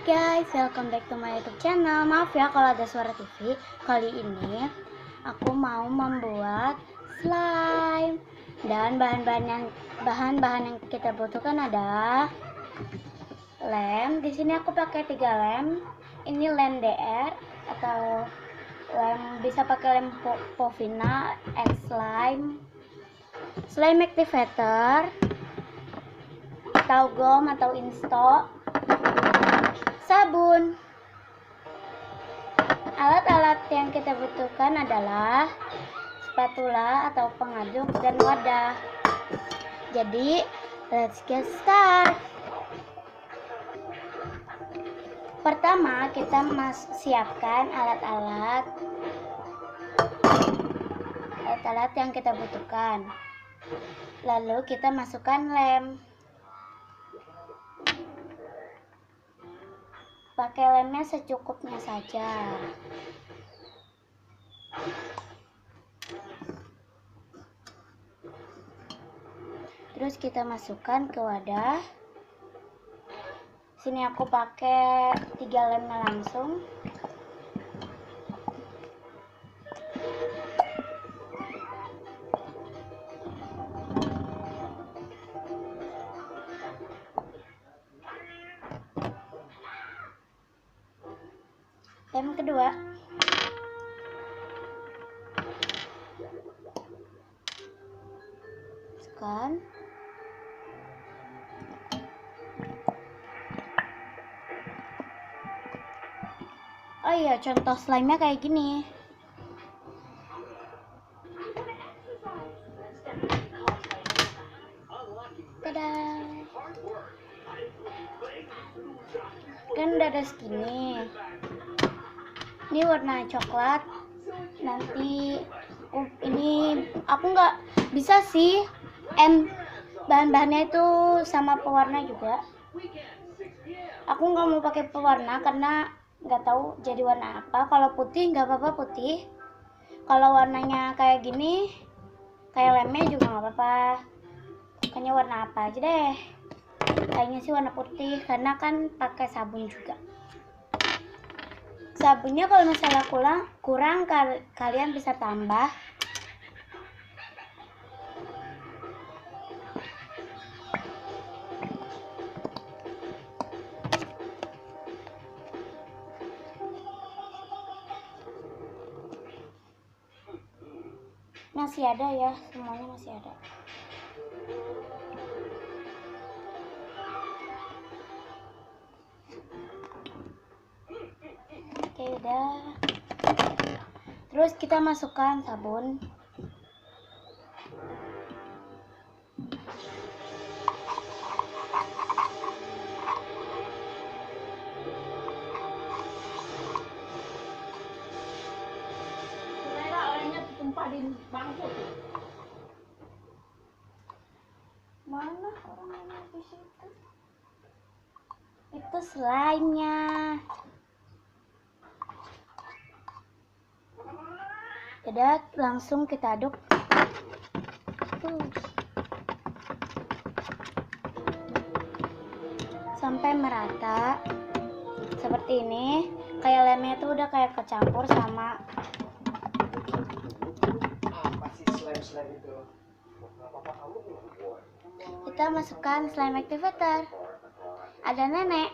Guys, welcome back to my YouTube channel. Maaf ya kalau ada suara TV. Kali ini aku mau membuat slime dan bahan-bahan yang kita butuhkan adalah lem. Di sini aku pakai 3 lem. Ini lem DR atau lem, bisa pakai lem Povina, X slime activator, atau gom atau insto, sabun. Alat-alat yang kita butuhkan adalah spatula atau pengaduk dan wadah. Jadi, let's get start. Pertama, kita siapkan alat-alat yang kita butuhkan. Lalu kita masukkan lem. Pakai lemnya secukupnya saja. Terus kita masukkan ke wadah. Sini aku pakai 3 lemnya langsung. Lem kedua. Masukkan. Oh iya, contoh slime-nya kayak gini. Tada. Kan udah ada segini. Ini warna coklat. Nanti ini aku nggak bisa sih bahan-bahannya itu sama pewarna juga. Aku nggak mau pakai pewarna karena nggak tahu jadi warna apa. Kalau putih nggak apa-apa putih. Kalau warnanya kayak gini, kayak lemnya juga nggak apa-apa. Pokoknya warna apa aja deh. Kayaknya sih warna putih karena kan pakai sabun juga. Sabunnya kalau misalnya kurang kalian bisa tambah. Masih ada ya, semuanya masih ada. Oke, udah. Terus kita masukkan sabun. Mana orang di situ? Itu slime-nya. Udah, langsung kita aduk. Sampai merata. Seperti ini. Kayak lemnya tuh udah kayak kecampur sama kita masukkan slime activator. Ada nenek.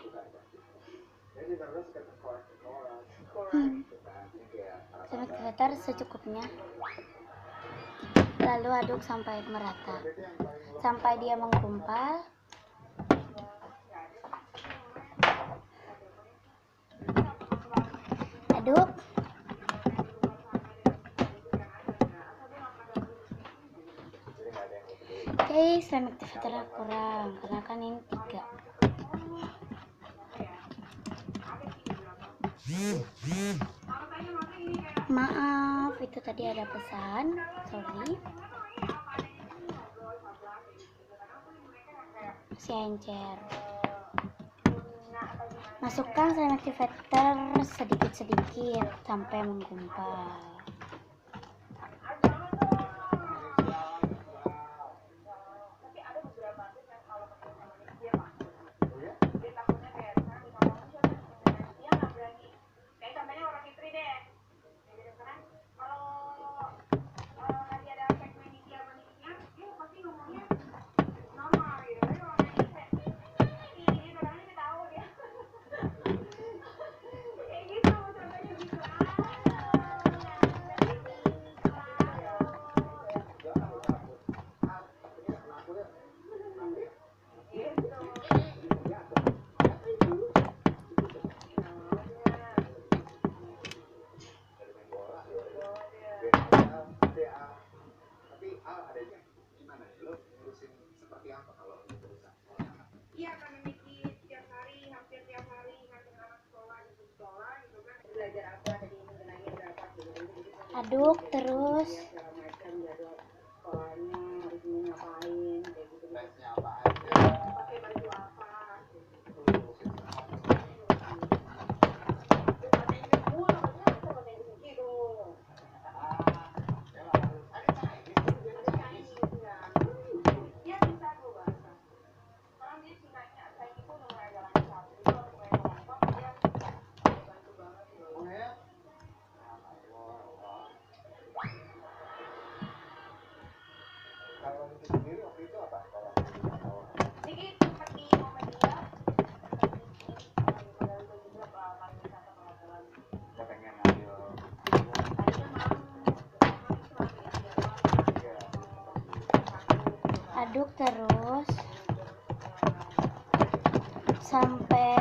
Slime activator secukupnya. Lalu aduk sampai merata. Sampai dia menggumpal. Aduk. Oke, slime activator kurang karena kan ini 3. Maaf, itu tadi ada pesan, sorry. Masih encer. Masukkan slime activator sedikit-sedikit sampai menggumpal. aduk terus. Aduk terus sampai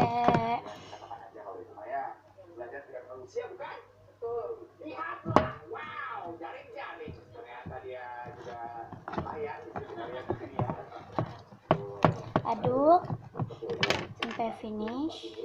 aduk sampai finish.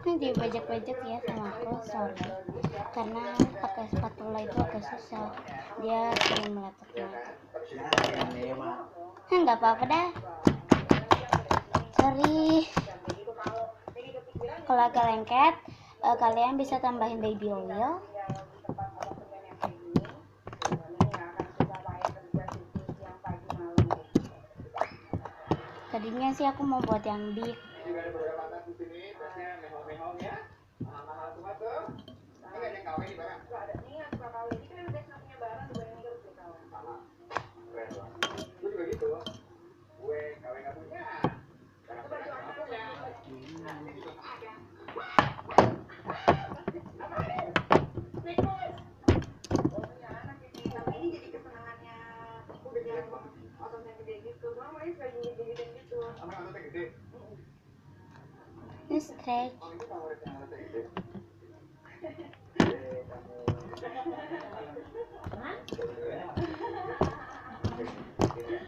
Ini dibajak-bajak ya sama aku, sorry, karena pakai spatula itu agak susah, dia sering meletak-meletak. Nggak apa-apa dah, sorry. Kalau agak lengket, kalian bisa tambahin baby oil. Tadinya sih aku mau buat yang big. Ini stretch.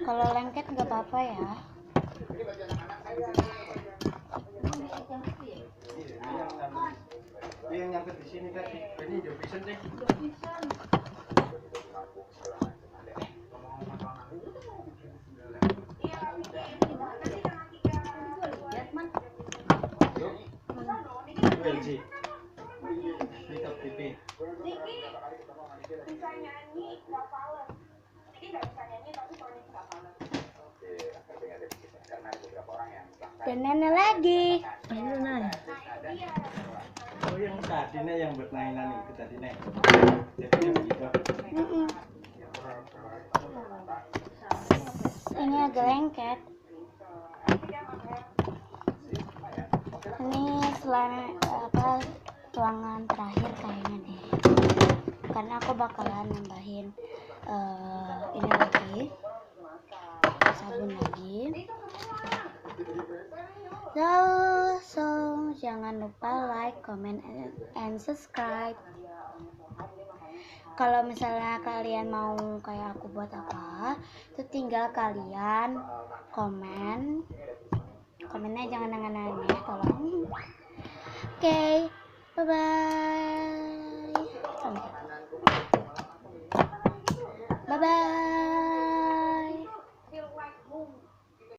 Kalau lengket nggak apa-apa ya. Yang nyangkut di sini tadi, ini udah bisa deh. LG, Makeup TV. Bisa nyanyi nggak fals, Niki nggak bisa nyanyi tapi soalnya nggak fals. Dan nenek lagi. Oh yang tadinya yang buat mainan itu tadi nih. Jadinya begitu. Ini agak lengket. Ini tuangan terakhir kayaknya deh, karena aku bakalan nambahin ini lagi, sabun lagi. So jangan lupa like, comment, and subscribe. Kalau misalnya kalian mau kayak aku buat apa, itu tinggal kalian komennya jangan aneh-aneh, tolong. Oke, bye bye.